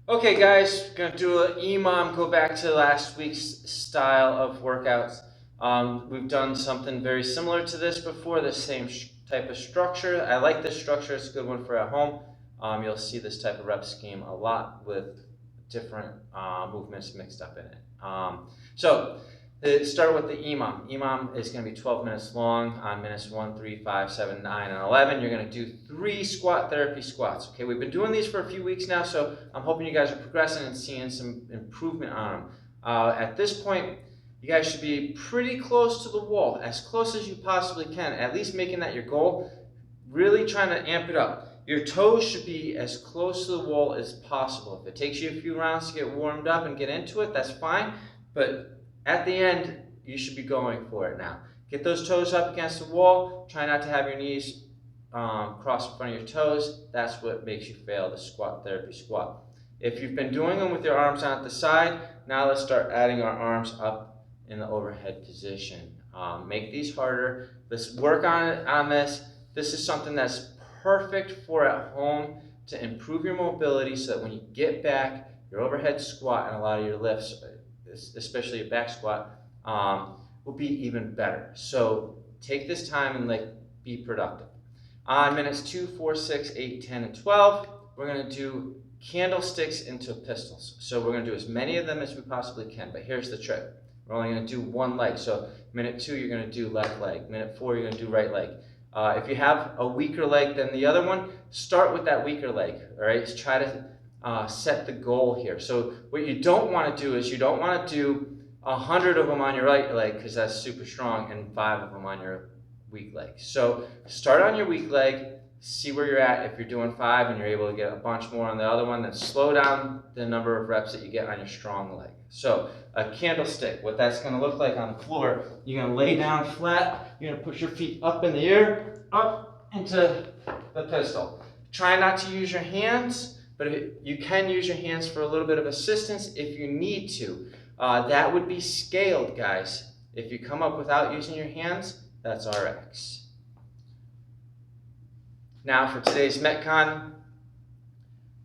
Okay, guys, gonna do an EMOM. Go back to last week's style of workouts. We've done something very similar to this before, the same type of structure. I like this structure, it's a good one for at home. You'll see this type of rep scheme a lot with different movements mixed up in it. So start with the EMOM. EMOM is going to be 12 minutes long. On minutes 1, 3, 5, 7, 9, and 11, you're going to do 3 squat therapy squats. Okay, we've been doing these for a few weeks now, so I'm hoping you guys are progressing and seeing some improvement on them. At this point, you guys should be pretty close to the wall, as close as you possibly can, at least making that your goal. Really trying to amp it up. Your toes should be as close to the wall as possible. If it takes you a few rounds to get warmed up and get into it, that's fine. But at the end, you should be going for it now. Get those toes up against the wall. Try not to have your knees cross in front of your toes. That's what makes you fail the squat therapy squat. If you've been doing them with your arms on the side, now let's start adding our arms up in the overhead position. Make these harder. Let's work on this. This is something that's perfect for at home to improve your mobility so that when you get back, your overhead squat and a lot of your lifts, especially a back squat, will be even better. So take this time and be productive. On minutes 2, 4, 6, 8, 10, and 12, we're going to do candlesticks into pistols. So we're going to do as many of them as we possibly can, but here's the trick. We're only going to do one leg. So minute 2, you're going to do left leg. Minute 4, you're going to do right leg. If you have a weaker leg than the other one, start with that weaker leg. All right, just try to set the goal here. So what you don't want to do is you don't want to do 100 of them on your right leg because that's super strong, and 5 of them on your weak leg. So start on your weak leg, see where you're at. If you're doing 5 and you're able to get a bunch more on the other one, then slow down the number of reps that you get on your strong leg. So a candlestick, what that's going to look like on the floor, you're going to lay down flat, you're going to push your feet up in the air, up into the pistol. Try not to use your hands, but you can use your hands for a little bit of assistance if you need to. That would be scaled, guys. If you come up without using your hands, that's RX. Now for today's Metcon,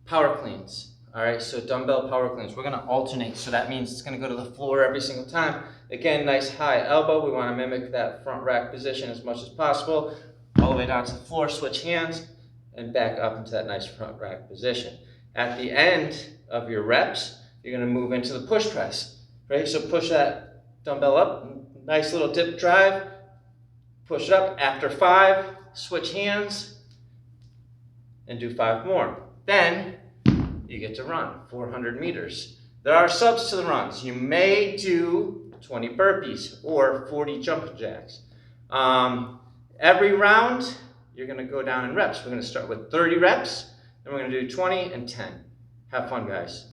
power cleans. All right, so dumbbell power cleans. We're gonna alternate, so that means it's gonna go to the floor every single time. Again, nice high elbow. We wanna mimic that front rack position as much as possible. All the way down to the floor, switch hands, and back up into that nice front rack position. At the end of your reps, you're gonna move into the push press, right? So push that dumbbell up, nice little dip drive, push it up. After 5, switch hands, and do 5 more. Then you get to run 400 meters. There are subs to the runs. You may do 20 burpees or 40 jumping jacks. Every round, you're going to go down in reps. We're going to start with 30 reps, then we're going to do 20 and 10. Have fun, guys.